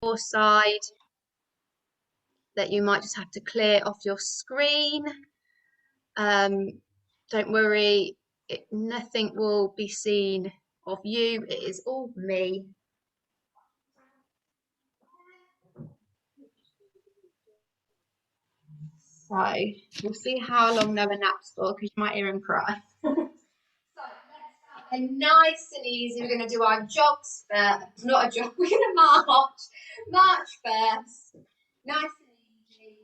your side that you might just have to clear off your screen. Don't worry, nothing will be seen of you. It is all me. So we'll see how long Noah naps for, because you might hear him cry. So let's start nice and easy. We're going to do our jogs first. Not a jog, we're going to march first. Nice and easy.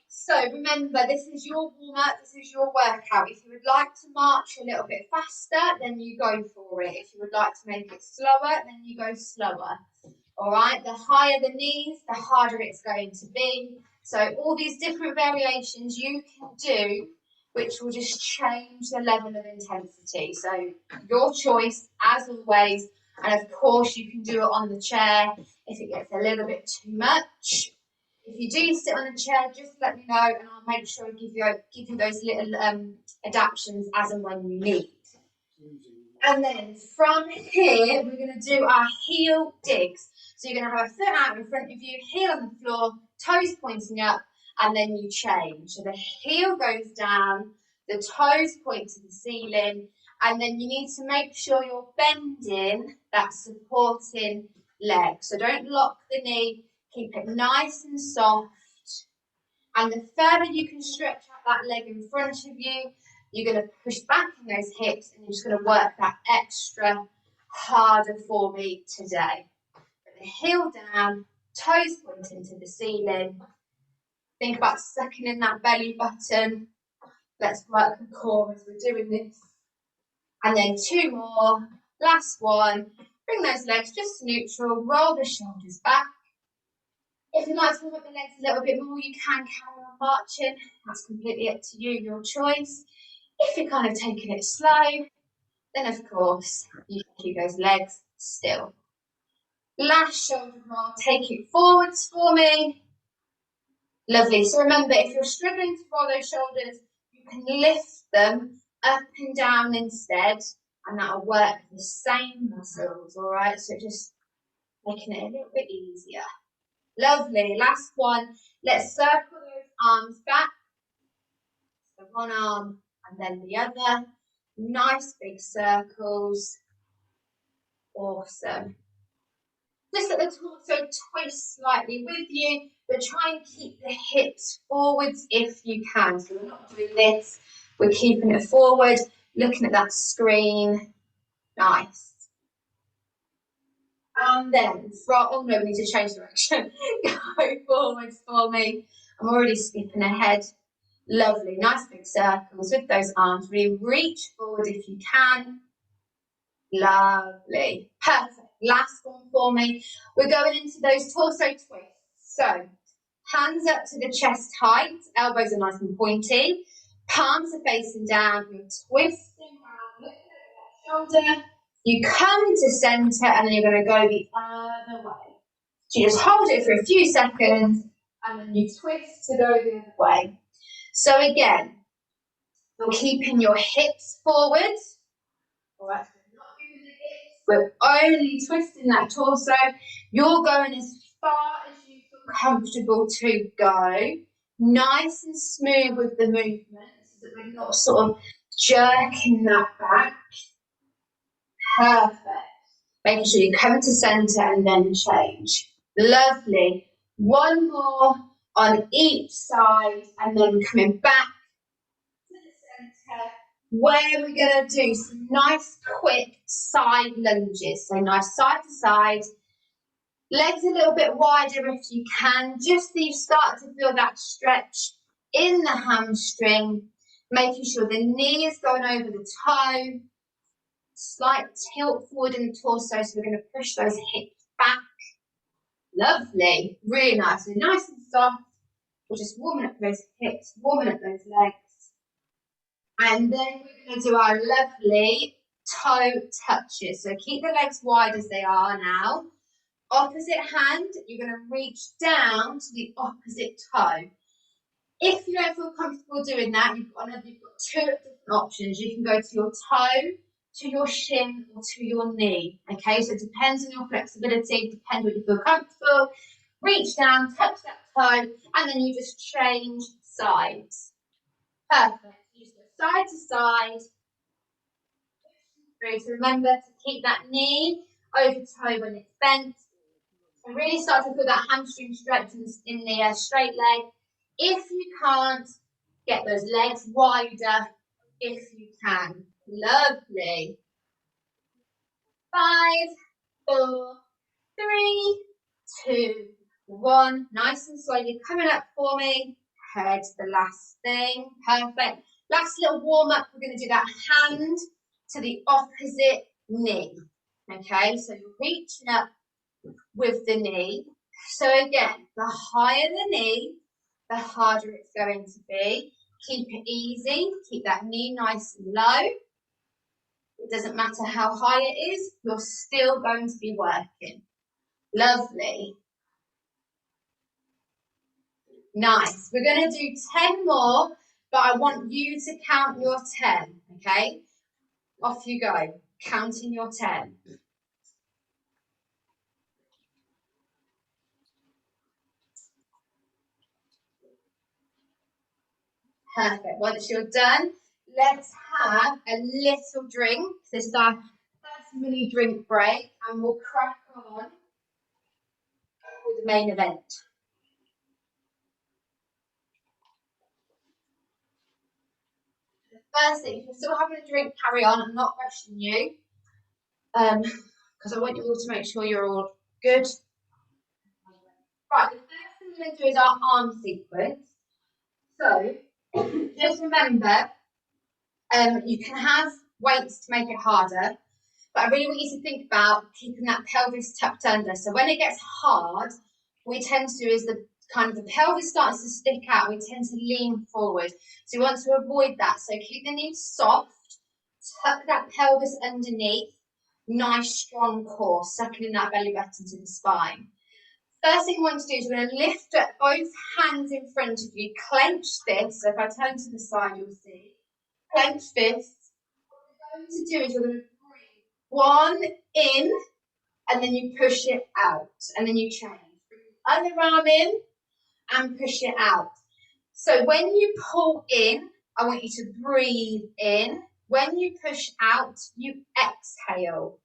So remember, this is your warm-up, this is your workout. If you would like to march a little bit faster, then you go for it. If you would like to make it slower, then you go slower. All right, the higher the knees, the harder it's going to be. So all these different variations you can do, which will just change the level of intensity. So your choice, as always. And of course, you can do it on the chair if it gets a little bit too much. If you do sit on a chair, just let me know, and I'll make sure I give you those little adaptations as and when you need. And then from here, we're going to do our heel digs. So you're going to have a foot out in front of you, heel on the floor, toes pointing up, and then you change. So the heel goes down, the toes point to the ceiling, and then you need to make sure you're bending that supporting leg. So don't lock the knee, keep it nice and soft. And the further you can stretch out that leg in front of you, you're going to push back in those hips, and you're just going to work that extra harder for me today. Put the heel down, toes pointing to the ceiling. Think about sucking in that belly button. Let's work the core as we're doing this. And then 2 more. Last one. Bring those legs just to neutral. Roll the shoulders back. If you'd like to warm up the legs a little bit more, you can carry on marching. That's completely up to you, your choice. If you're kind of taking it slow, then of course you can keep those legs still. Last shoulder roll, take it forwards for me. Lovely. So remember, if you're struggling to roll those shoulders, you can lift them up and down instead, and that'll work the same muscles, all right? So just making it a little bit easier. Lovely. Last one. Let's circle those arms back. So one arm and then the other. Nice big circles. Awesome. Just let the torso twist slightly with you, but try and keep the hips forwards if you can. So we're not doing this, we're keeping it forward, looking at that screen. Nice. And then, oh no, we need to change direction. Go forwards for me. I'm already skipping ahead. Lovely, nice big circles with those arms. Really reach forward if you can. Lovely, perfect. Last one for me. We're going into those torso twists. So, hands up to the chest height, elbows are nice and pointy, palms are facing down, you're twisting around, looking at that shoulder. You come to centre, and then you're going to go the other way. So you just hold it for a few seconds, and then you twist to go the other way. So again, you're keeping your hips forward. All right, so not moving the hips. We're only twisting that torso. You're going as far as you feel comfortable to go. Nice and smooth with the movement, so that we're not sort of jerking that back. Perfect. Making sure you come to centre and then change. Lovely. One more on each side, and then coming back to the centre, where we're going to do some nice quick side lunges. So nice side to side. Legs a little bit wider if you can, just so you start to feel that stretch in the hamstring, making sure the knee is going over the toe. Slight tilt forward in the torso, so we're going to push those hips back. Lovely, really nice. So nice and soft. We're just warming up those hips, warming up those legs. And then we're going to do our lovely toe touches. So keep the legs wide as they are now. Opposite hand, you're going to reach down to the opposite toe. If you don't feel comfortable doing that, you've got 2 different options. You can go to your toe to your shin or to your knee. Okay, so it depends on your flexibility, depends what you feel comfortable. Reach down, touch that toe, and then you just change sides. Perfect. You just go side to side. So remember to keep that knee over toe when it's bent. And really start to feel that hamstring stretch in the straight leg. If you can't, get those legs wider if you can. Lovely. 5, 4, 3, 2, 1. Nice and slowly coming up for me. Head the last thing. Perfect. Last little warm up. We're going to do that hand to the opposite knee. Okay, so you're reaching up with the knee. So again, the higher the knee, the harder it's going to be. Keep it easy. Keep that knee nice and low. It doesn't matter how high it is, you're still going to be working. Lovely. Nice. We're going to do 10 more, but I want you to count your 10, okay? Off you go, counting your 10. Perfect. Once you're done, let's have a little drink. This is our first mini drink break, and we'll crack on with the main event. First thing, if you're still having a drink, carry on. I'm not rushing you, because I want you all to make sure you're all good. Right, the first thing we're going to do is our arm sequence. So, just remember, you can have weights to make it harder, but I really want you to think about keeping that pelvis tucked under. So when it gets hard, what we tend to do is the pelvis starts to stick out, we tend to lean forward. So we want to avoid that. So keep the knees soft, tuck that pelvis underneath, nice strong core, sucking in that belly button to the spine. First thing I want to do is we're going to lift up both hands in front of you, clench fists. So if I turn to the side, you'll see. Clench fists. What we're going to do is you're going to breathe one in, and then you push it out, and then you change. Bring the other arm in and push it out. So when you pull in, I want you to breathe in. When you push out, you exhale.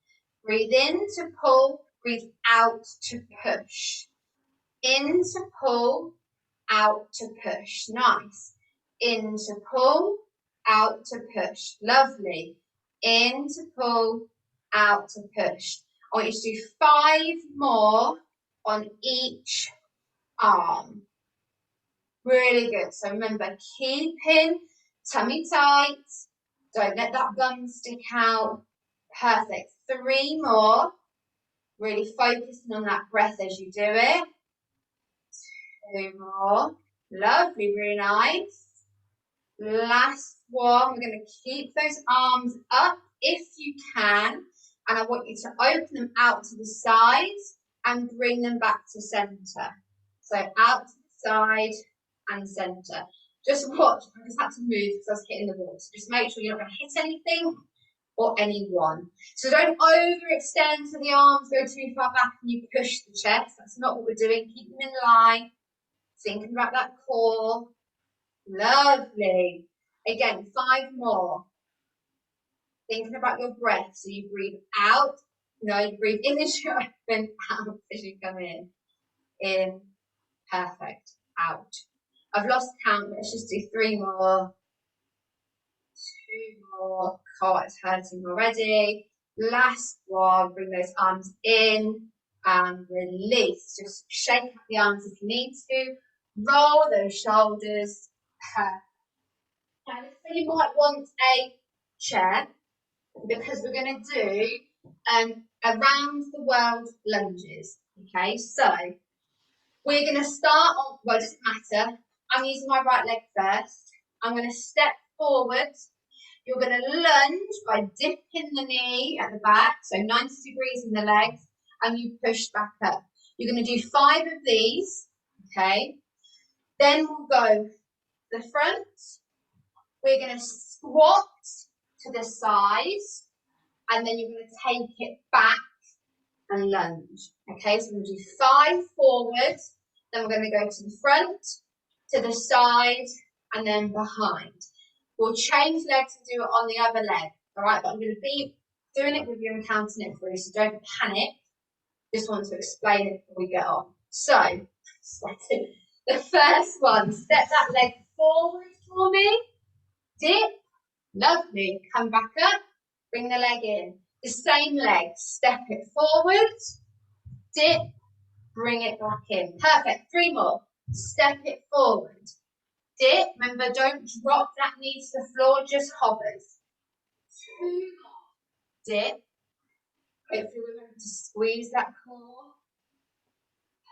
Breathe in to pull, breathe out to push. In to pull, out to push. Nice. In to pull, out to push. Lovely. In to pull, out to push. I want you to do 5 more on each arm. Really good. So remember, keeping tummy tight. Don't let that bum stick out. Perfect. 3 more. Really focusing on that breath as you do it. 2 more. Lovely, really nice. Last one. We're going to keep those arms up if you can. And I want you to open them out to the sides and bring them back to center. So out to the side and center. Just watch. I just had to move because I was hitting the wall. So just make sure you're not going to hit anything or anyone. So don't overextend so the arms go too far back and you push the chest. That's not what we're doing. Keep them in line. Thinking about that core. Lovely. Again, 5 more. Thinking about your breath. So you breathe out. No, you breathe in as you open, out as you come in. In. Perfect. Out. I've lost count. Let's just do 3 more. 2 more. Oh, it's hurting already. Last one. Bring those arms in and release. Just shake up the arms if you need to. Roll those shoulders. Perfect. Now, let's say you might want a chair because we're going to do around the world lunges. Okay, so we're going to start on, well, it doesn't matter. I'm using my right leg first. I'm going to step forward. You're going to lunge by dipping the knee at the back, so 90 degrees in the legs, and you push back up. You're going to do 5 of these, okay? Then we'll go the front. We're going to squat to the sides. and then you're going to take it back and lunge. Okay, so we're going to do 5 forward, then we're going to go to the front, to the side, and then behind. We'll change legs and do it on the other leg, all right? But I'm going to be doing it with you and counting it through, so don't panic. Just want to explain it before we get on. So, the first one, step that leg forward for me, dip, lovely, come back up, bring the leg in. The same leg, step it forward, dip, bring it back in. Perfect, 3 more. Step it forward, dip, remember don't drop that knee to the floor, just hovers. 2 more, dip, hopefully remember to squeeze that core.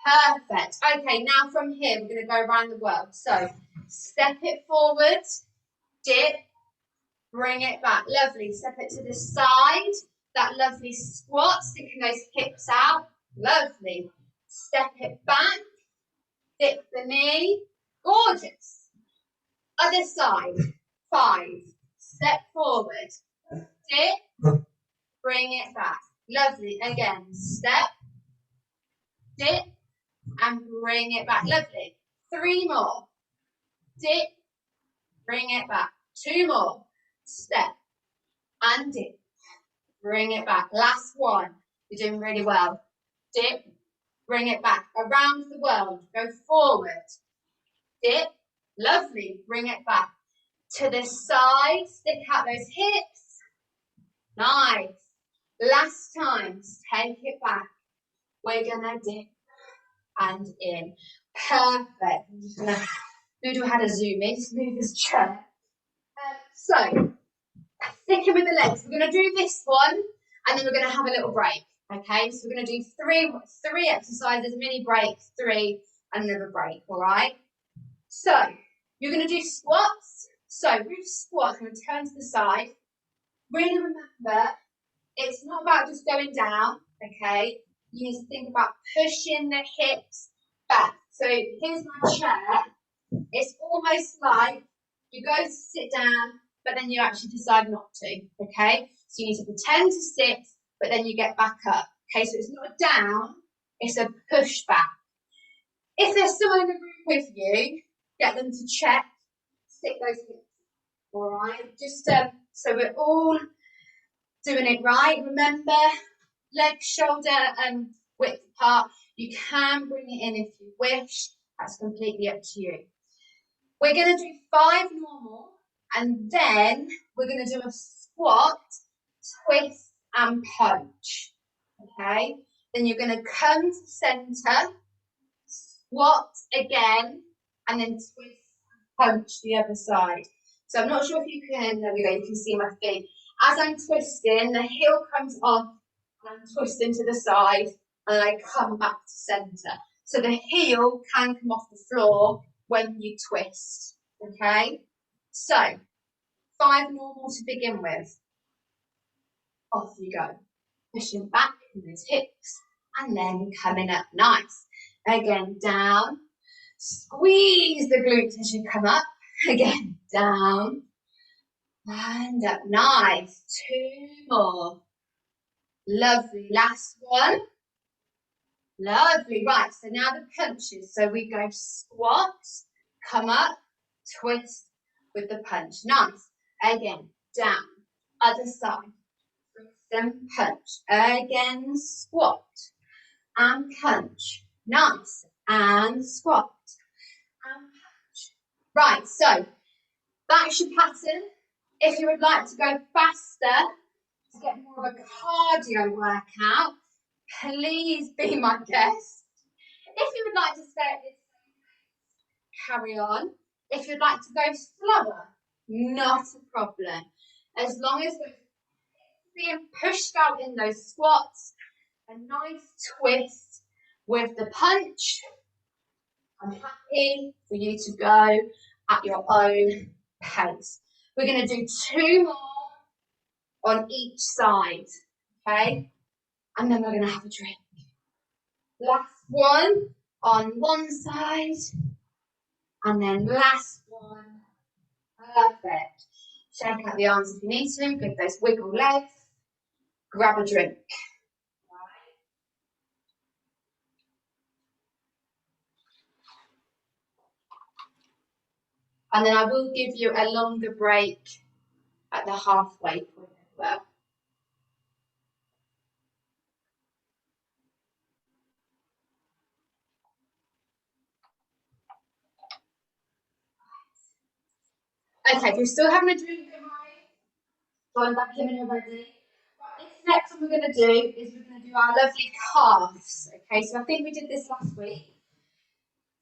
Perfect, okay, now from here we're going to go around the world. So, step it forward, dip, bring it back, lovely, step it to the side, that lovely squat, sticking those hips out, lovely, step it back, dip the knee, gorgeous, other side, 5, step forward, dip, bring it back, lovely, again, step, dip, and bring it back, lovely, 3 more, dip, bring it back, 2 more, step, and dip, bring it back, last one, you're doing really well, dip, bring it back, around the world, go forward, dip, lovely, bring it back, to the side, stick out those hips, nice, last time, take it back, we're gonna dip, and in, perfect, I'm just gonna, Ludo had a zoom in, just move his chair, so, sticking with the legs, we're gonna do this one, and then we're gonna have a little break, okay, so we're gonna do three exercises, mini break, 3, and another break, all right, so, you're gonna do squats, so with squats, I'm gonna turn to the side, really remember, it's not about just going down, okay, you need to think about pushing the hips back, so here's my chair, it's almost like you go to sit down, but then you actually decide not to, okay? So you need to pretend to sit, but then you get back up, okay? So it's not a down, it's a push back. If there's someone in the room with you, get them to check, stick those hips, all right? Just so we're all doing it right. Remember, leg, shoulder, and width apart. You can bring it in if you wish. That's completely up to you. We're going to do 5 normal, and then we're going to do a squat, twist, and punch. Okay? Then you're going to come to center, squat again, and then twist and punch the other side. So I'm not sure if you can, there we go, you can see my feet. As I'm twisting, the heel comes off, and I'm twisting to the side, and I come back to center. So the heel can come off the floor when you twist, okay? So, 5 normal to begin with. Off you go. Pushing back in those hips, and then coming up, nice. Again, down. Squeeze the glutes as you come up. Again, down. And up, nice. 2 more. Lovely, last one. Lovely, right, so now the punches. So we go squat, come up, twist with the punch. Nice. Again, down, other side. Twist and punch. Again, squat and punch. Nice. And squat and punch. Right, so that's your pattern. If you would like to go faster, to get more of a cardio workout, please be my guest. If you would like to stay at this pace, carry on. If you'd like to go slower, not a problem. As long as those being pushed out in those squats, a nice twist with the punch, I'm happy for you to go at your own pace. We're going to do 2 more on each side, okay? And then we're going to have a drink. Last one on one side, and then last one. Perfect. Shake out the arms if you need to. Give those wiggle legs. grab a drink. And then I will give you a longer break at the halfway point as well. Okay, if you're still having a drink, join back in when you're ready. Right, this next one we're going to do is we're going to do our lovely calves. Okay, so I think we did this last week.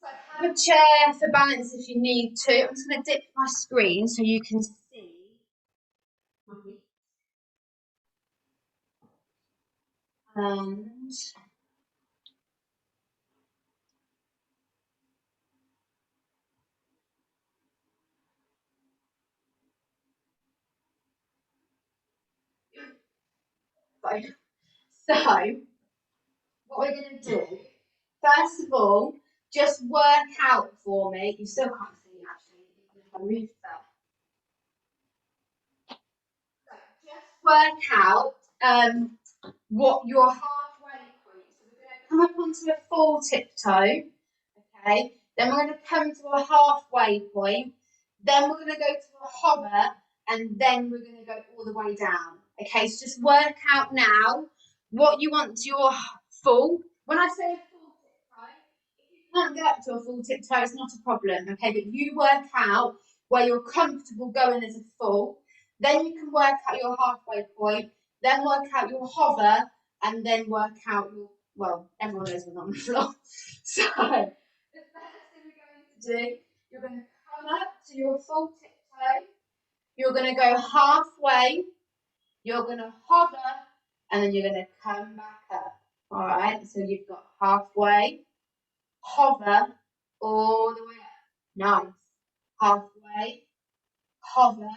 So have a chair for balance if you need to. I'm just going to dip my screen so you can see my feet. And so what we're going to do, first of all, just work out for me. You still can't see actually, if I move that. So just work out what your halfway point. So we're going to come up onto a full tiptoe, okay? Then we're going to come to a halfway point. Then we're going to go to a hover, and then we're going to go all the way down. Okay, so just work out now what you want your full. When I say a full tiptoe, if you can't get up to a full tiptoe, it's not a problem. Okay, but you work out where you're comfortable going as a full. Then you can work out your halfway point. Then work out your hover, and then work out your, well, everyone knows we're not on the floor. So the first thing we're going to do, you're going to come up to your full tiptoe. You're going to go halfway. You're going to hover, and then you're going to come back up. All right, so you've got halfway, hover, all the way up. Nice. Halfway, hover,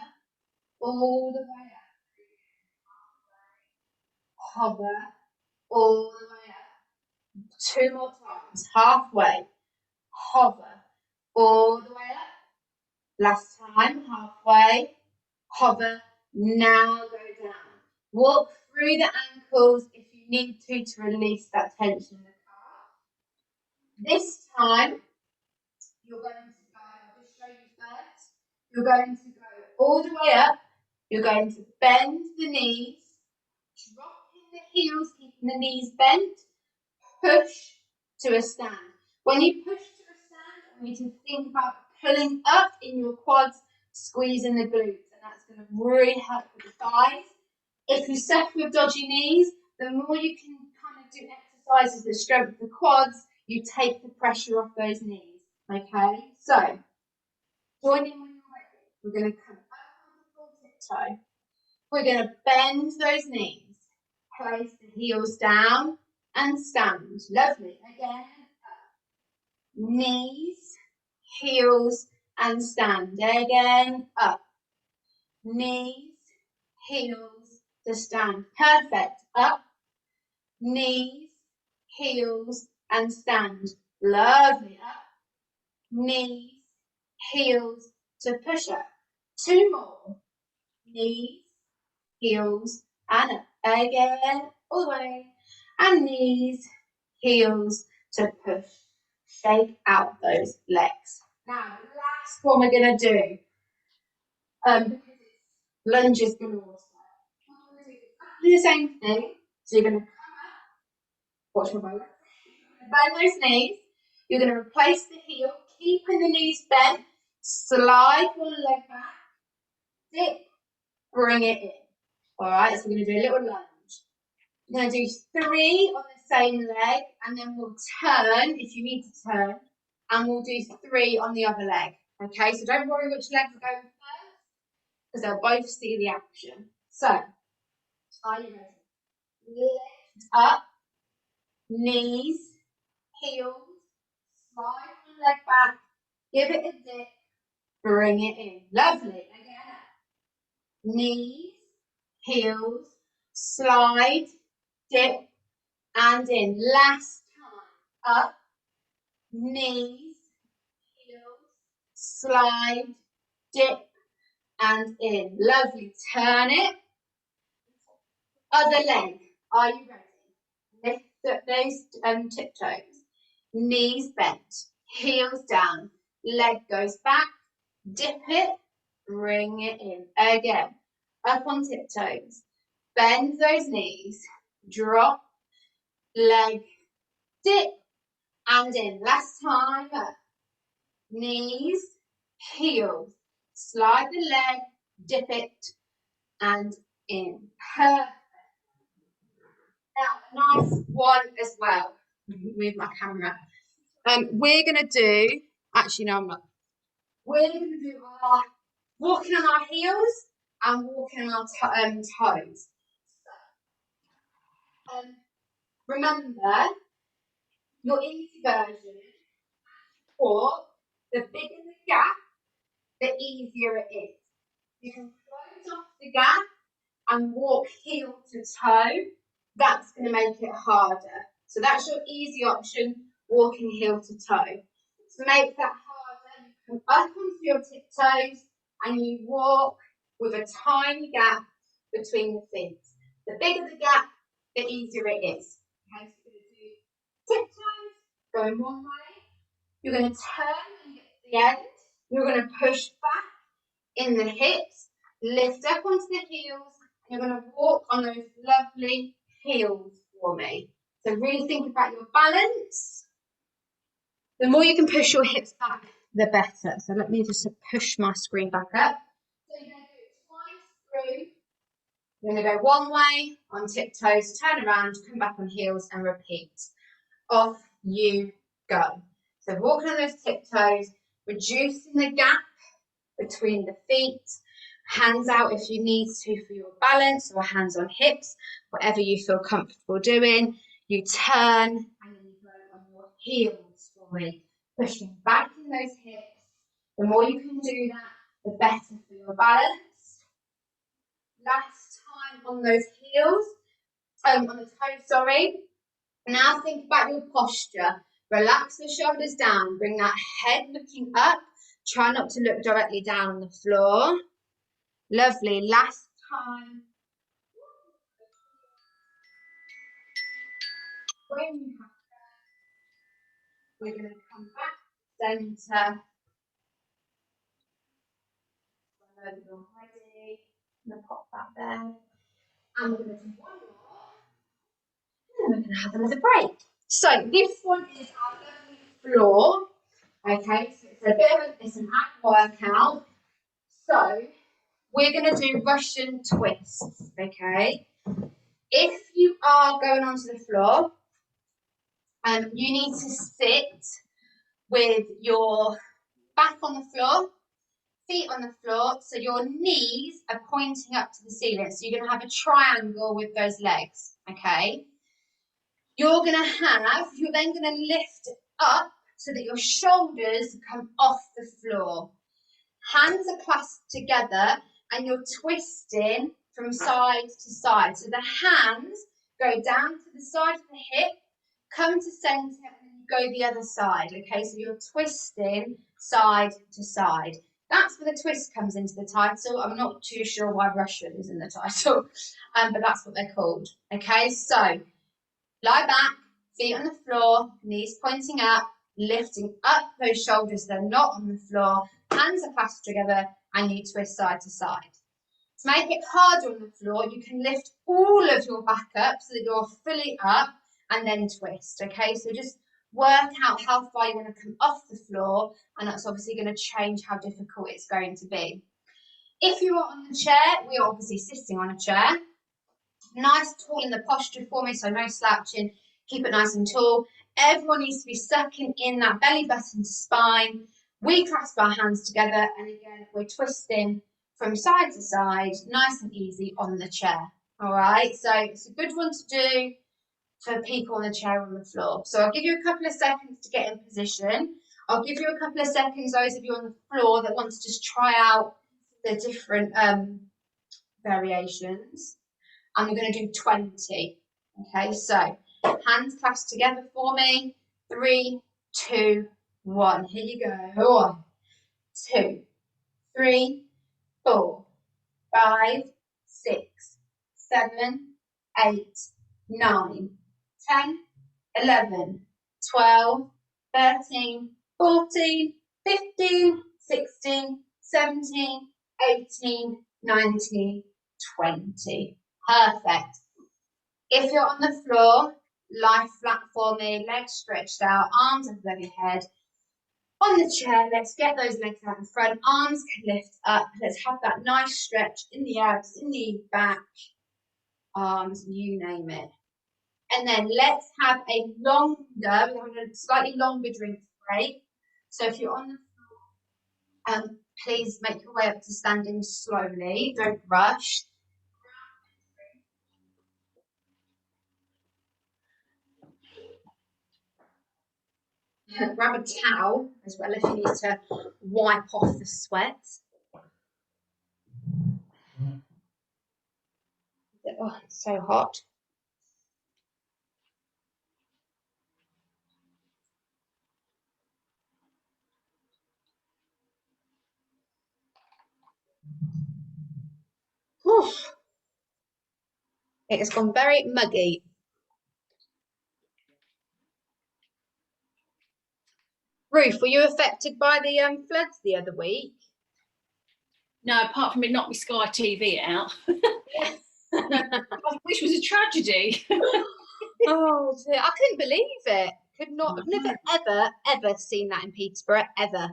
all the way up. Hover, all the way up. 2 more times. Halfway, hover, all the way up. Last time, halfway, hover, now go down. Walk through the ankles if you need to release that tension in the calf. This time, you're going to go, I'll just show you first. You're going to go all the way up. You're going to bend the knees, drop in the heels, keeping the knees bent, push to a stand. When you push to a stand, I want you to think about pulling up in your quads, squeezing the glutes, and that's going to really help with the thighs. If you suffer with dodgy knees, the more you can kind of do exercises that strengthen the quads, you take the pressure off those knees. Okay, so join in when you're ready. We're going to come up on the full tiptoe. We're going to bend those knees. Place the heels down and stand. Lovely. Again, up. Knees, heels, and stand. Again, up. Knees, heels, to stand. Perfect. Up. Knees, heels, and stand. Lovely. Up. Knees, heels, to push up. 2 more. Knees, heels, and up. Again, all the way. And knees, heels, to push. Shake out those legs. Now, the last one we're going to do, because it's lunges galore. We're going to do the same thing. So you're going to come up, watch my bow. Bend those knees. You're going to replace the heel, keeping the knees bent. Slide one leg back. Dip, bring it in. All right, so we're going to do a little lunge. We're going to do 3 on the same leg, and then we'll turn if you need to turn, and we'll do 3 on the other leg. Okay, so don't worry which legs are going first, because they'll both see the action. So, are you ready? Lift up, knees, heels, slide one leg back, give it a dip, bring it in. Lovely. Again, knees, heels, slide, dip, and in. Last time. Up, knees, heels, slide, dip, and in. Lovely. Turn it. Other leg. Are you ready? Lift up those tiptoes. Knees bent. Heels down. Leg goes back. Dip it. Bring it in. Again. Up on tiptoes. Bend those knees. Drop. Leg. Dip. And in. Last time. Up. Knees. Heels. Slide the leg. Dip it. And in. Perfect. Now, a nice one as well. Move my camera. We're going to do, actually, no, I'm not. We're going to do our walking on our heels and walking on our toes. So, remember, your easy version, or the bigger the gap, the easier it is. You can close off the gap and walk heel to toe. That's going to make it harder. So that's your easy option, walking heel to toe. To make that harder, you come up onto your tiptoes and you walk with a tiny gap between the feet. The bigger the gap, the easier it is. Okay, so you're going to do tiptoes, going one way. You're going to turn when you get to the end. You're going to push back in the hips, lift up onto the heels, and you're going to walk on those lovely heels for me. So really think about your balance. The more you can push your hips back, the better. So let me just push my screen back up. So you're going to do it twice through. You're going to go one way on tiptoes, turn around, come back on heels, and repeat. Off you go. So walking on those tiptoes, reducing the gap between the feet, hands out if you need to for your balance, or hands on hips, whatever you feel comfortable doing. You turn and then you go on your heels for me, pushing back in those hips. The more you can do that, the better for your balance. Last time on those heels, on the toes, sorry. Now think about your posture. Relax the shoulders down, bring that head looking up. Try not to look directly down on the floor. Lovely. Last time. When you have that, we're going to come back centre. When you're ready, I'm going to pop that there. And we're going to do one more. And then we're going to have another break. So this one is our lovely floor. Okay, so it's a bit of it's an ab workout. So we're going to do Russian twists, okay? If you are going onto the floor, you need to sit with your back on the floor, feet on the floor, so your knees are pointing up to the ceiling. So you're going to have a triangle with those legs, okay? You're then going to lift up so that your shoulders come off the floor. Hands are clasped together and you're twisting from side to side. So the hands go down to the side of the hip, come to centre, and then you go the other side. Okay, so you're twisting side to side. That's where the twist comes into the title. I'm not too sure why Russian is in the title, but that's what they're called. Okay, so lie back, feet on the floor, knees pointing up, lifting up those shoulders. They're not on the floor. Hands are clasped together and you twist side to side. To make it harder on the floor, you can lift all of your back up so that you're fully up and then twist, okay? So just work out how far you want to come off the floor, and that's obviously going to change how difficult it's going to be. If you are on the chair, we are obviously sitting on a chair. Nice tall in the posture for me, so no slouching. Keep it nice and tall. Everyone needs to be sucking in that belly button spine. We clasp our hands together, and again, we're twisting from side to side, nice and easy on the chair. All right, so it's a good one to do for people on the chair on the floor. So I'll give you a couple of seconds to get in position. I'll give you a couple of seconds, those of you on the floor that want to just try out the different variations. And we're going to do 20. Okay, so hands clasped together for me. 3, 2, 1. Here you go. 1, 2, 3, 4, 5, 6, 7, 8, 9, 10, 11, 12, 13, 14, 15, 16, 17, 18, 19, 20. Perfect. If you're on the floor, lie flat for me, legs stretched out, arms above your head. On the chair, let's get those legs out in front, arms can lift up. Let's have that nice stretch in the abs, in the back, arms, you name it. And then let's have a longer, we're having a slightly longer drink break. So if you're on the floor, please make your way up to standing slowly, don't rush. Grab a towel as well if you need to wipe off the sweat. Oh, it's so hot. Whew. It has gone very muggy. Ruth, were you affected by the floods the other week? No, apart from it knocked my Sky TV out, which was a tragedy. Oh dear, I couldn't believe it. Could not. I've never ever seen that in Peterborough ever.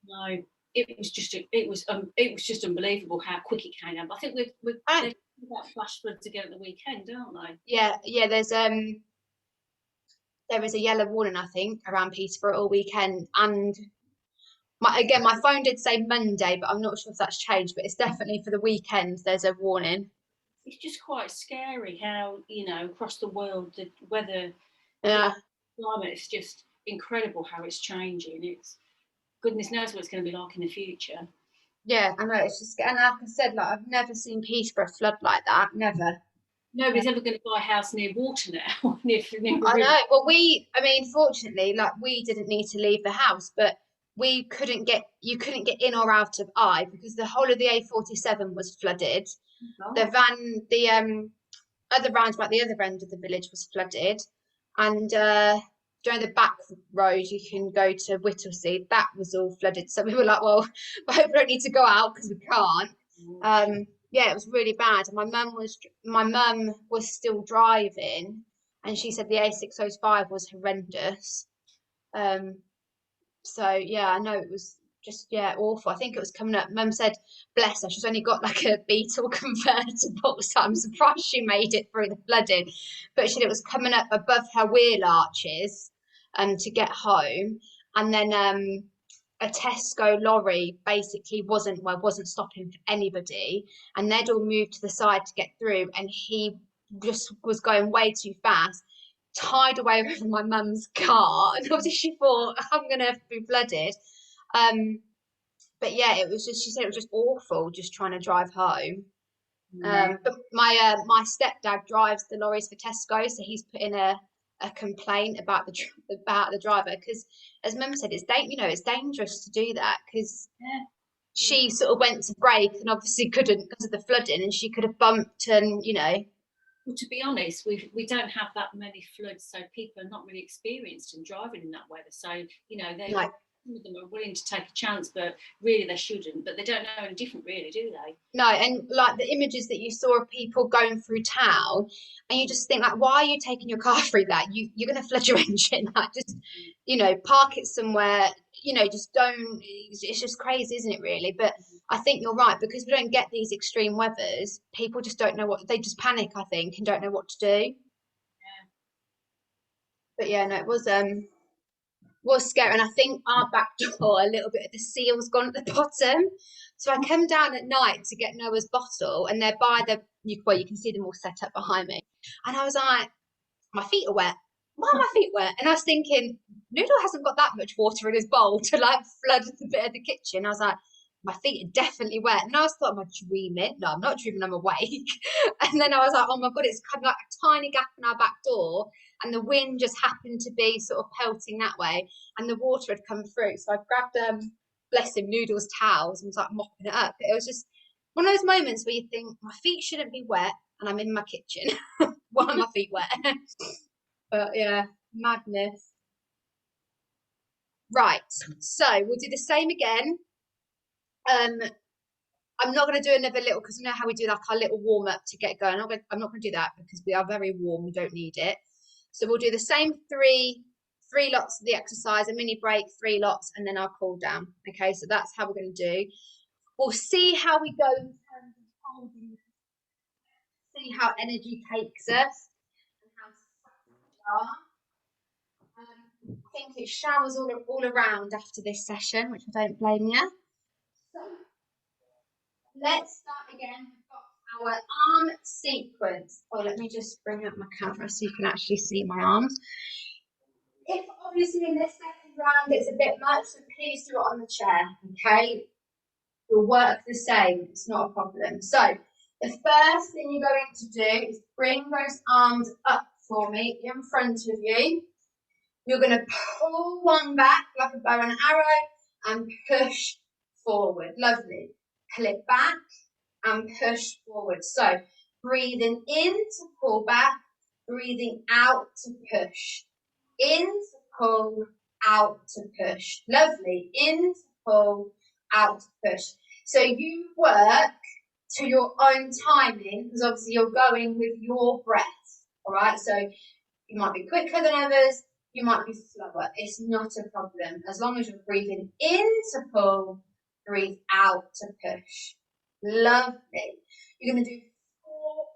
No, it was just unbelievable how quick it came out. I think we're about flash floods again at the weekend, aren't they? Yeah, there is a yellow warning I think around Peterborough all weekend, and my phone did say Monday, but I'm not sure if that's changed. But it's definitely for the weekend. There's a warning. It's just quite scary how across the world the weather, Yeah, climate is just incredible how it's changing. It's goodness knows what it's going to be like in the future. yeah, I know. It's just, and like I said, like I've never seen Peterborough flood like that. Never. Nobody's ever going to buy a house near water now. near I know. Well, I mean, fortunately, like we didn't need to leave the house, but you couldn't get in or out of I because the whole of the A47 was flooded. The other roundabout, the other end of the village was flooded, and during the back road you can go to Whittlesea, that was all flooded. So we were like, well, I hope we don't need to go out because we can't. Yeah, it was really bad. My mum was still driving, and she said the A605 was horrendous. So yeah, I know it was just awful. I think it was coming up. Mum said, "Bless her, she's only got like a Beetle convertible, so I'm surprised she made it through the flooding." But she said it was coming up above her wheel arches, to get home, and then a Tesco lorry basically wasn't stopping for anybody, and they'd all moved to the side to get through, and he just was going way too fast, tied away over my mum's car, and obviously she thought I'm gonna be flooded. But yeah, it was just, she said it was just awful just trying to drive home. But my stepdad drives the lorries for Tesco, so he's put in a complaint about the driver because, as Mum said, it's dangerous to do that because she sort of went to brake and obviously couldn't because of the flooding, and she could have bumped and Well, to be honest, we don't have that many floods, so people are not really experienced in driving in that weather. So they some of them are willing to take a chance, but really they shouldn't. But they don't know any different, really, do they? No, and like the images that you saw of people going through town, and you just think like, why are you taking your car through that? You're going to flood your engine. Like, just park it somewhere. Just don't. It's just crazy, isn't it? Really, but I think you're right because we don't get these extreme weathers. People just don't know they just panic, I think, and don't know what to do. Yeah. But yeah, no, it was scary, and I think our back door, a little bit of the seal's gone at the bottom. So I come down at night to get Noah's bottle, and they're by you can see them all set up behind me. And I was like, my feet are wet. Why are my feet wet? And I was thinking, Noodle hasn't got that much water in his bowl to like flood the bit of the kitchen. I was like, my feet are definitely wet. And I was thought, am I dreaming? No, I'm not dreaming, I'm awake. And then I was like, oh my God, it's kind of like a tiny gap in our back door. And the wind just happened to be sort of pelting that way. And the water had come through. So I grabbed, bless him, Noodle's towels and was like mopping it up. It was just one of those moments where you think, my feet shouldn't be wet and I'm in my kitchen. one of my feet wet. But yeah, madness. Right, so we'll do the same again. I'm not going to do another little, because you know how we do like our little warm up to get going. I'm not going to do that because we are very warm. We don't need it. So we'll do the same three lots of the exercise, a mini break, 3 lots, and then our cool down. Okay, so that's how we're going to do. We'll see how we go in terms of holding, see how energy takes us and how sweaty we are. I think it showers all around after this session, which I don't blame you. So let's start again. We've got our arm sequence. Oh, let me just bring up my camera so you can actually see my arms. If obviously in this second round it's a bit much, so please do it on the chair, okay? You'll work the same, it's not a problem. So the first thing you're going to do is bring those arms up for me in front of you. You're going to pull one back like a bow and arrow and push forward. Lovely. Pull it back and push forward. So breathing in to pull back, breathing out to push. In to pull, out to push. Lovely. In to pull, out to push. So you work to your own timing, because obviously you're going with your breath. All right. So you might be quicker than others. You might be slower. It's not a problem. As long as you're breathing in to pull, breathe out to push. Lovely. You're going to do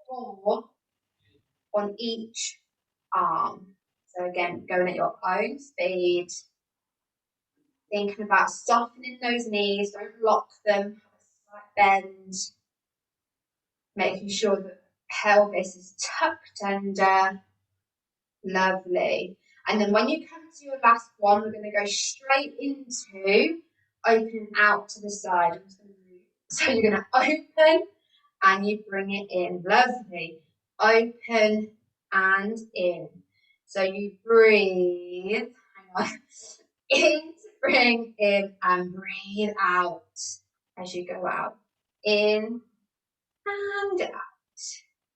4 more on each arm. So again, going at your own speed. Thinking about softening those knees. Don't lock them. Have a slight bend. Making sure that the pelvis is tucked under. Lovely. And then when you come to your last one, we're going to go straight into open out to the side. So you're going to open and you bring it in. Lovely. Open and in. So you breathe. Hang on. In to bring in and breathe out as you go out. In and out.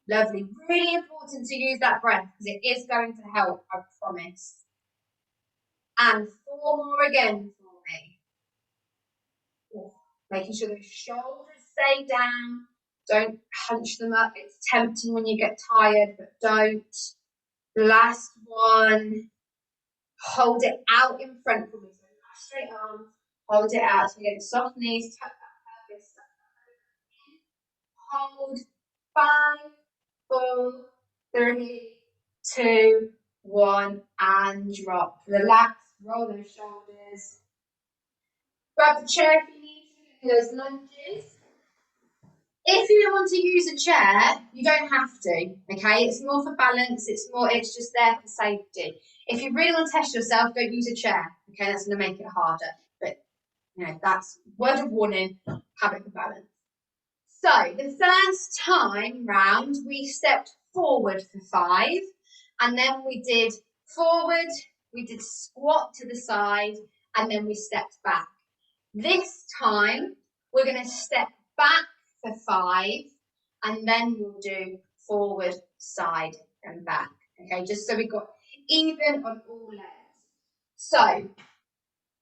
Lovely. Really important to use that breath because it is going to help, I promise. And 4 more again for me. Making sure the shoulders stay down. Don't hunch them up. It's tempting when you get tired, but don't. Last one. Hold it out in front for me. So straight arms. Hold it out. So again, soft knees. Tuck that pelvis. Hold. 5, 4, 3, 2, 1, and drop. Relax, roll those shoulders. Grab the chair if you need to do those lunges. If you don't want to use a chair, you don't have to, okay? It's more for balance, it's just there for safety. If you really want to test yourself, don't use a chair, okay? That's going to make it harder. But, you know, that's word of warning, have it for balance. So the first time round, we stepped forward for 5, and then we did forward, we did squat to the side, and then we stepped back. This time, we're going to step back for 5, and then we'll do forward, side, and back. Okay, just so we've got even on all legs. So,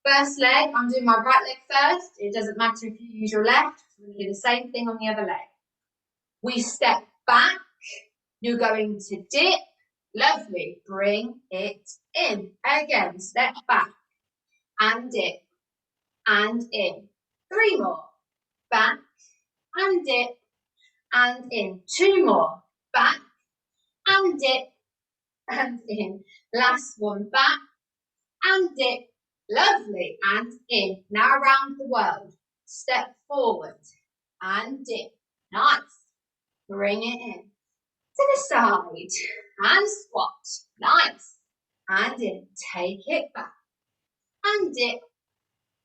first leg, I'm doing my right leg first. It doesn't matter if you use your left. We're going to do the same thing on the other leg. We step back. You're going to dip. Lovely. Bring it in. Again, step back and dip and in. 3 more. Back and dip and in. 2 more. Back and dip and in. Last one. Back and dip. Lovely. And in. Now around the world. Step forward and dip. Nice. Bring it in. To the side and squat. Nice. And in. Take it back. And dip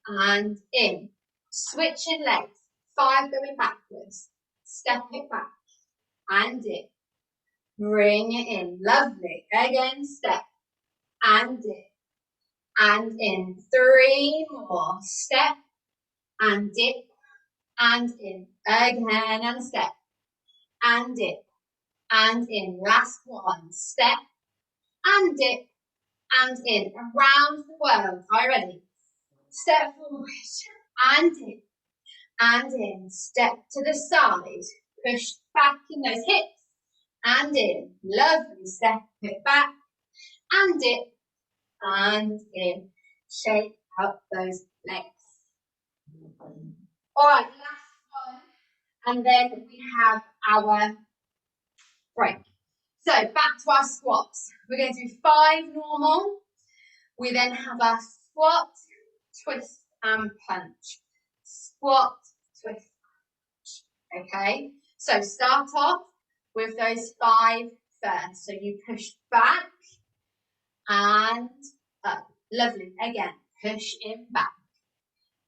and in. Switching legs. 5 going backwards. Step it back and dip. Bring it in. Lovely. Again, step and dip and in. 3 more. Step and dip and in. Again and step and dip and in. Last one. Step and dip and in. Around the world. Are you ready? Step forward and dip and in. Step to the side. Push back in those hips and in. Lovely. Step it back and dip and in. Shake up those legs. All right, last one. And then we have our break. So back to our squats. We're going to do 5 normal. We then have our squat, twist and punch. Squat, twist, punch. Okay, so start off with those 5 first. So you push back and up. Lovely. Again, push in back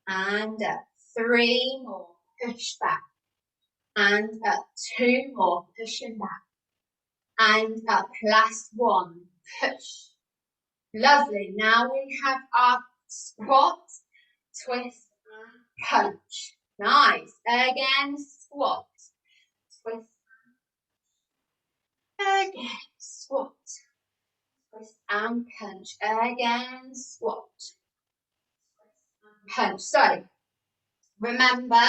and up. 3 more. Push back and up. 2 more. Pushing back and up. Last one. Push. Lovely. Now we have our squat, twist and punch. Nice. Again, squat, twist, again, squat, twist and punch. Again, squat, twist and punch. So, remember,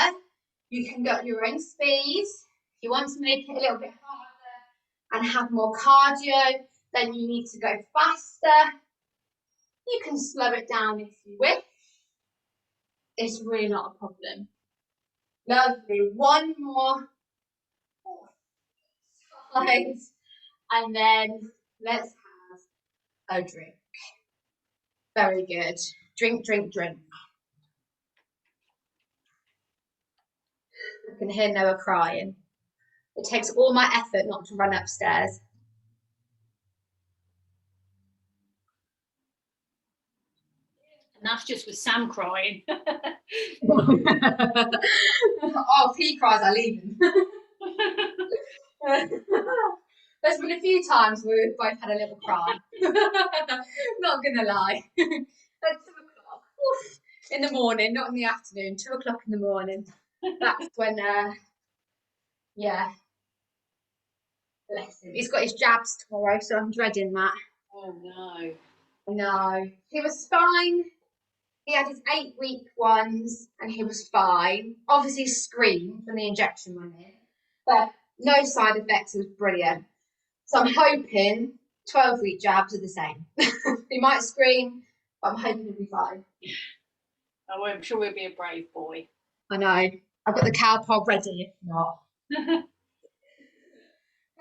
you can go at your own speed. If you want to make it a little bit harder and have more cardio, then you need to go faster. You can slow it down if you wish. It's really not a problem. Lovely. One more. And then let's have a drink. Very good. Drink, drink, drink. I can hear Noah crying. It takes all my effort not to run upstairs. And that's just with Sam crying. Oh, if he cries, I leave him. There's been a few times where we've both had a little cry. Not gonna lie. At 2 o'clock in the morning, not in the afternoon, 2 o'clock in the morning. That's when, yeah. Bless him. He's got his jabs tomorrow, so I'm dreading that. Oh no. No. He was fine. He had his 8-week ones and he was fine. Obviously screamed when the injection went in, but no side effects. It was brilliant. So I'm hoping 12-week jabs are the same. He might scream, but I'm hoping he'll be fine. Oh, I'm sure he'll be a brave boy. I know. I've got the Calpol ready if not.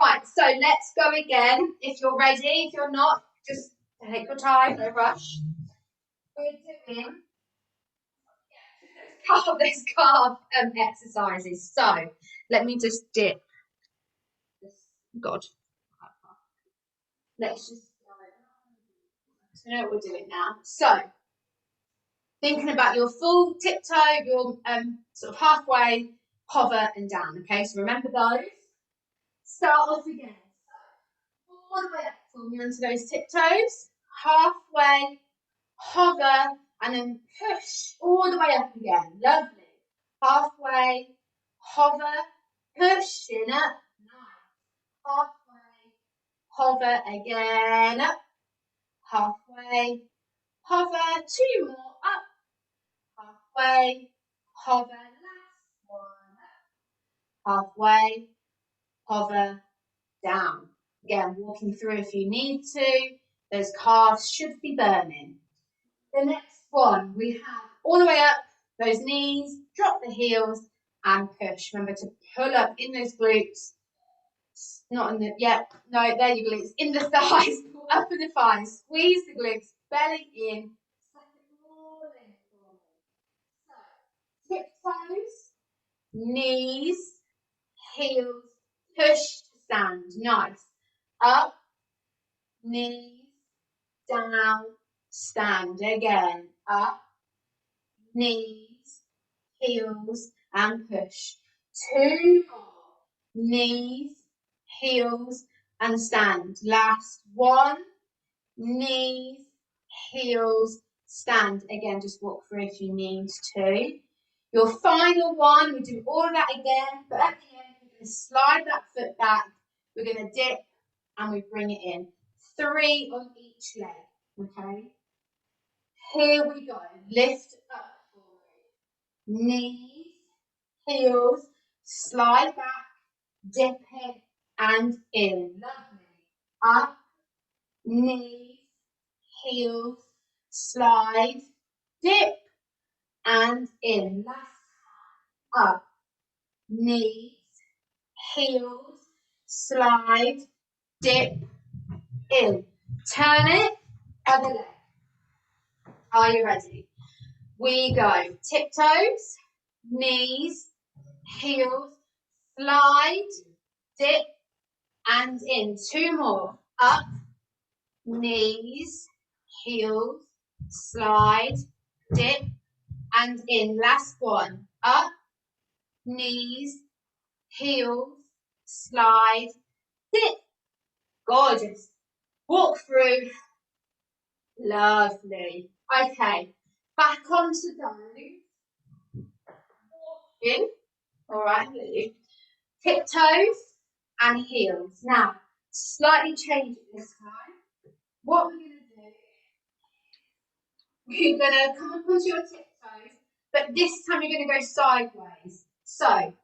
Right, so let's go again. If you're ready, if you're not, just take your time, no rush. We're doing carb exercises. So let me just dip. God. Let's just know what we're doing now. So thinking about your full tiptoe, your sort of halfway, hover and down. Okay, so remember those. Start off again. All the way up, forming onto those tiptoes. Halfway, hover, and then push all the way up again. Lovely. Halfway, hover, pushing up. Nice. Halfway, hover again up. Halfway, hover, 2 more up. Halfway, hover, last one up. Halfway, hover, down. Again, walking through if you need to. Those calves should be burning. The next one, we have all the way up, those knees, drop the heels and push. Remember to pull up in those glutes. Not in the, yeah, no, there you glutes. In the thighs, pull up in the thighs, squeeze the glutes, belly in. So, tiptoes, knees, heels, push to stand. Nice. Up, knees, down, stand. Again. Up, knees, heels, and push. 2 more. Knees, heels, and stand. Last one. Knees, heels, stand. Again, just walk through if you need to. Your final one, we do all of that again, but at the end, we're going to slide that foot back. we're going to dip and we bring it in. 3 on each leg, okay? Here we go. Lift up forward. Knees, heels, slide back, dip it and in. Lovely. Up, knees, heels, slide, dip and in. Last time. Up, knees, heels, slide, dip, in. Turn it, other leg. Are you ready? We go tiptoes, knees, heels, slide, dip, and in. 2 more. Up, knees, heels, slide, dip, and in. Last one. Up, knees, heels, slide, dip. Gorgeous. Walk through. Lovely. Okay, back onto those. Walking. All right, Lily. Tiptoes and heels. Now, slightly change it this time. What we're going to do, we're going to come up onto your tiptoes, but this time you're going to go sideways. So,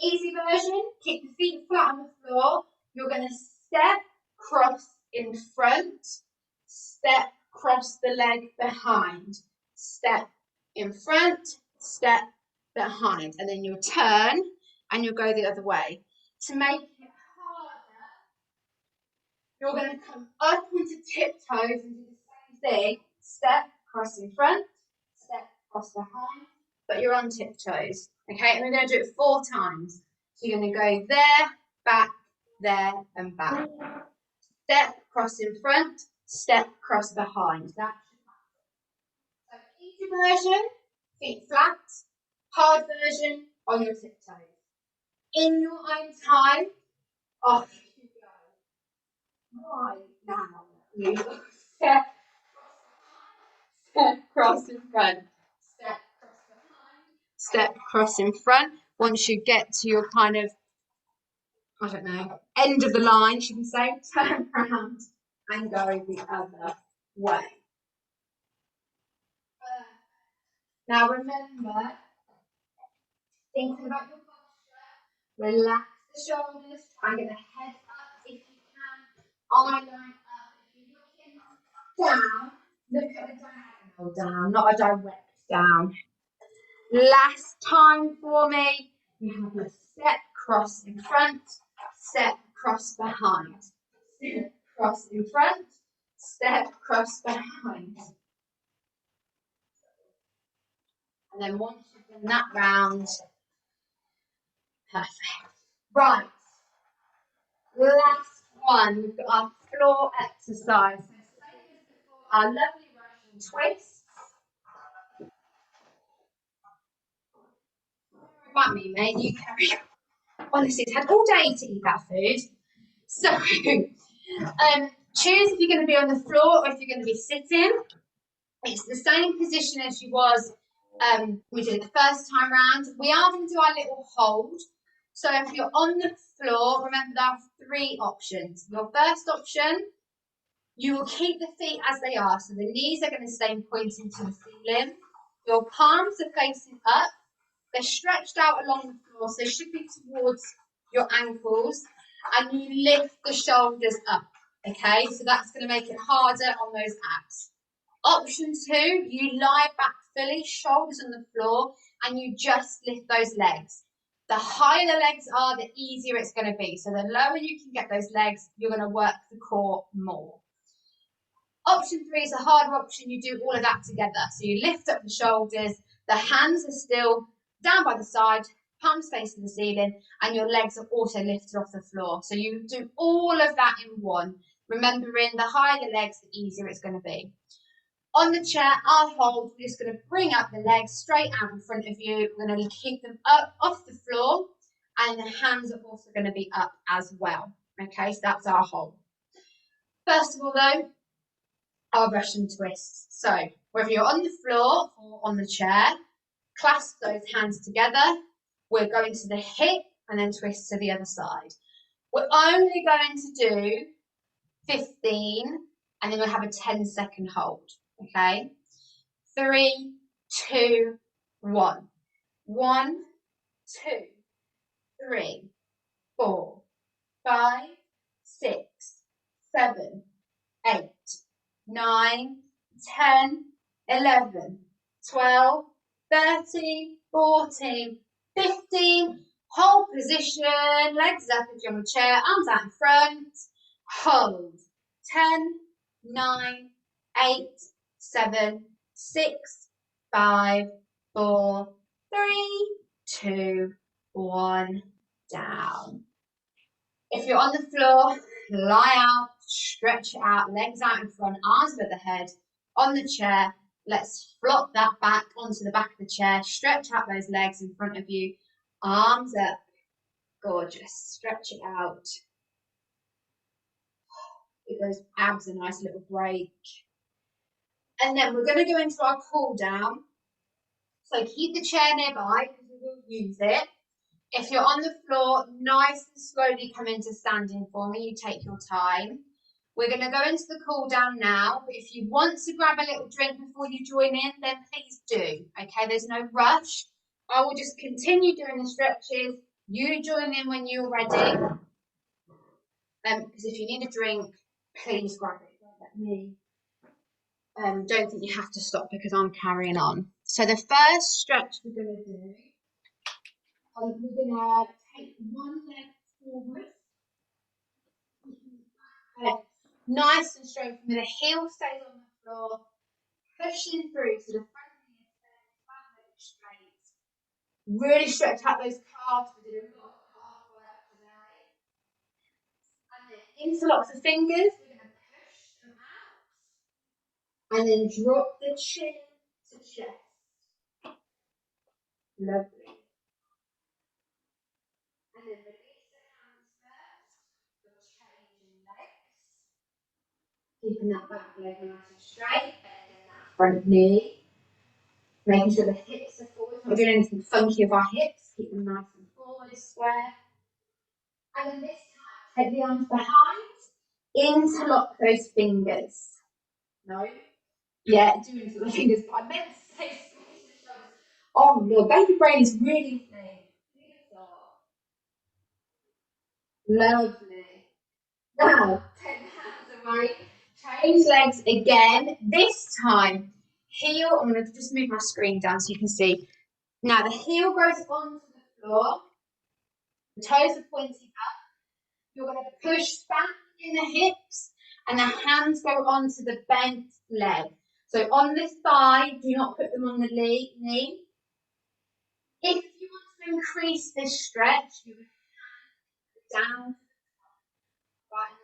easy version, keep the feet flat on the floor. You're going to step, cross in front, step, cross the leg behind, step in front, step behind, and then you'll turn and you'll go the other way. To make it harder, you're going to come up onto tiptoes and do the same thing. Step, cross in front, step, cross behind, but you're on tiptoes. Okay, and we're going to do it 4 times. So you're going to go there, and back. Step, cross in front, step, cross behind. That's so easy version, feet flat. Hard version, on your tiptoes. In your own time, off you go. Right now, you step, cross in front, step, cross behind, step, cross in front. Once you get to your kind of, I don't know, end of the line, you can say, turn around and go the other way. Now remember, thinking about your posture, relax the shoulders, try and get the head up if you can, eye line up. If you're looking down, look at a diagonal down, not a direct down. Last time for me, you have a step, cross in front, step, cross behind. Step, cross in front, step, cross behind. And then once you've done that round, perfect. Right, last one, we've got our floor exercise. So same as before, our lovely Russian twist. About me, mate, you carry on. Honestly, it's had all day to eat that food. So, choose if you're going to be on the floor or if you're going to be sitting. It's the same position as you was we did the first time round. We are going to do our little hold. So if you're on the floor, remember there are 3 options. Your first option, you will keep the feet as they are. So the knees are going to stay pointing to the ceiling. Your palms are facing up. They're stretched out along the floor, so they should be towards your ankles. And you lift the shoulders up, okay? So that's going to make it harder on those abs. Option 2, you lie back fully, shoulders on the floor, and you just lift those legs. The higher the legs are, the easier it's going to be. So the lower you can get those legs, you're going to work the core more. Option 3 is a harder option. You do all of that together. So you lift up the shoulders, the hands are still down by the side, palms facing the ceiling, and your legs are also lifted off the floor. So you do all of that in one. Remembering the higher the legs, the easier it's going to be. On the chair, our hold, we're just going to bring up the legs straight out in front of you. We're going to keep them up off the floor, and the hands are also going to be up as well. Okay, so that's our hold. First of all, though, our Russian twists. So whether you're on the floor or on the chair, clasp those hands together. We're going to the hip and then twist to the other side. We're only going to do 15 and then we'll have a 10-second hold. Okay? 3, 2, 1. 1, 2, 3, 4, 5, 6, 7, 8, 9, 10, 11, 12, 13, 14, 15. Hold position, legs up if you're on the chair, arms out in front. Hold. 10, 9, 8, 7, 6, 5, 4, 3, 2, 1. Down. If you're on the floor, lie out, stretch it out, legs out in front, arms above the head. On the chair, let's flop that back onto the back of the chair, stretch out those legs in front of you, arms up. Gorgeous. Stretch it out. Give those abs a nice little break. And then we're going to go into our cool down. So keep the chair nearby because we will use it. If you're on the floor, nice and slowly come into standing for me. You take your time. We're going to go into the cool down now. But if you want to grab a little drink before you join in, then please do. Okay, there's no rush. I will just continue doing the stretches. You join in when you're ready. Because if you need a drink, please grab it. Don't let me. Don't think you have to stop because I'm carrying on. So the first stretch we're going to do, we're going to take one leg forward. Nice and straight from the heel stays on the floor, pushing through to the front knee straight. Really stretch out those calves. We did a lot of calf work today. And then interlock the fingers. We're going to push them out. And then drop the chin to chest. Lovely. And then release the hands first. You're changing legs. Keeping that back leg nice and straight. Bending that front knee. Making sure the hips are forward. Not doing anything funky with our hips. Keep them nice and forward, square. And then this time, take the arms behind. Interlock those fingers. No? Yeah, do interlock the fingers. But I meant to say squeeze the shoulders. Oh, your baby brain is really thin. Lovely. Now, take the hands away. Change legs again. This time, heel. I'm going to just move my screen down so you can see. Now, the heel goes onto the floor. The toes are pointing up. You're going to push back in the hips and the hands go onto the bent leg. So on this thigh, do not put them on the knee. If you want to increase this stretch, you would down, right,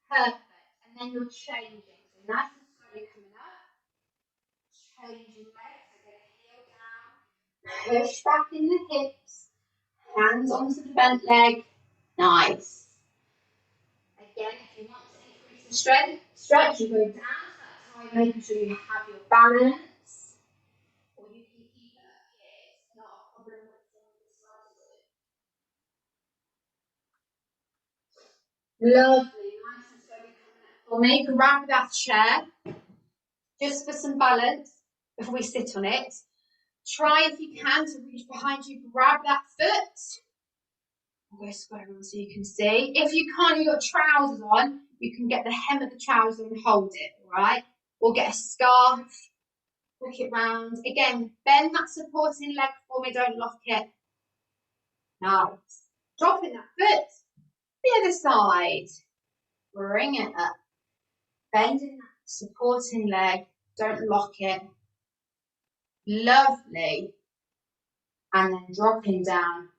perfect. And then you're changing. So nice and slowly coming up, changing legs. So get a heel down, push back in the hips, hands onto the bent leg. Nice. Again, if you want to increase the strength, stretch, you go down to that side, making sure you have your balance. Or you can keep it up here. It's not a problem from this side to it. Lovely, nice and slowly coming up. Or maybe grab that chair just for some balance before we sit on it. Try if you can to reach behind you, grab that foot. I'll go square on so you can see. If you can't, you've got trousers on, you can get the hem of the trouser and hold it, all right? Or get a scarf, hook it round. Again, bend that supporting leg for me, don't lock it. Nice. Dropping that foot. The other side. Bring it up. Bending that supporting leg, don't lock it. Lovely. And then dropping down.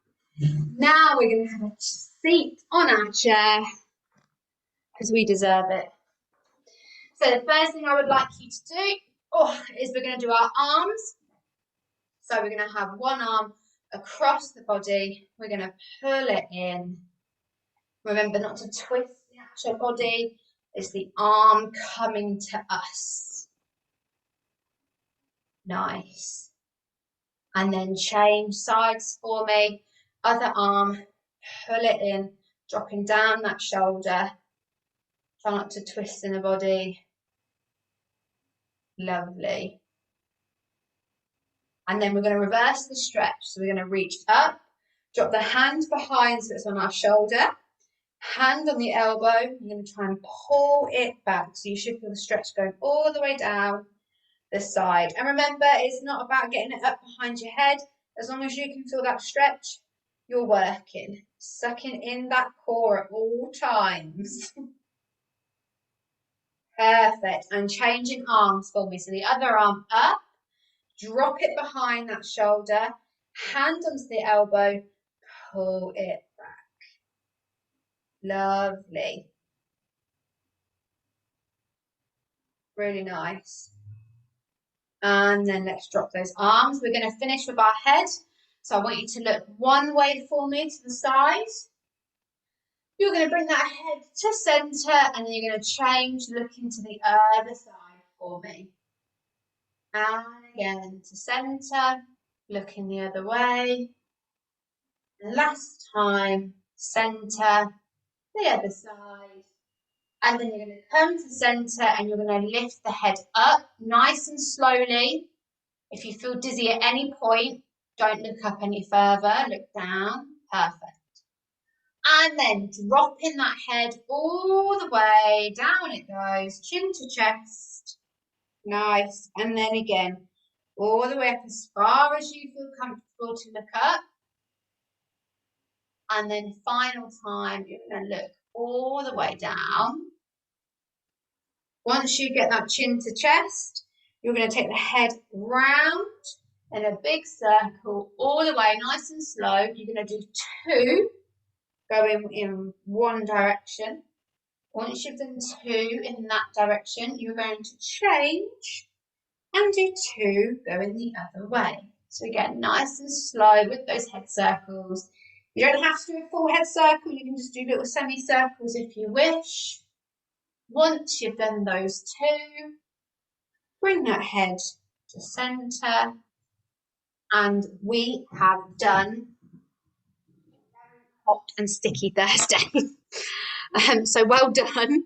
Now we're going to have a seat on our chair because we deserve it. So the first thing I would like you to do is we're going to do our arms. So we're going to have one arm across the body. We're going to pull it in. Remember not to twist the actual body. It's the arm coming to us. Nice. And then change sides for me. Other arm, pull it in, dropping down that shoulder. Try not to twist in the body. Lovely. And then we're going to reverse the stretch. So we're going to reach up, drop the hand behind so it's on our shoulder. Hand on the elbow. You're going to try and pull it back. So you should feel the stretch going all the way down the side. And remember, it's not about getting it up behind your head. As long as you can feel that stretch, you're working. Sucking in that core at all times. Perfect. And changing arms for me. So the other arm up, drop it behind that shoulder, hand onto the elbow, pull it back. Lovely. Really nice. And then let's drop those arms. We're going to finish with our head. So I want you to look one way for me to the side. You're going to bring that head to centre and then you're going to change, looking to the other side for me. And again to centre, looking the other way. Last time, centre, the other side. And then you're going to come to centre and you're going to lift the head up nice and slowly. If you feel dizzy at any point, don't look up any further, look down. Perfect. And then dropping that head all the way, down it goes, chin to chest. Nice. And then again, all the way up as far as you feel comfortable to look up. And then final time, you're going to look all the way down. Once you get that chin to chest, you're going to take the head round in a big circle all the way, nice and slow. You're going to do 2, going in one direction. Once you've done 2 in that direction, you're going to change and do 2 going the other way. So again, nice and slow with those head circles. You don't have to do a full head circle, you can just do little semicircles if you wish. Once you've done those 2, bring that head to centre, and we have done hot and sticky Thursday. So well done.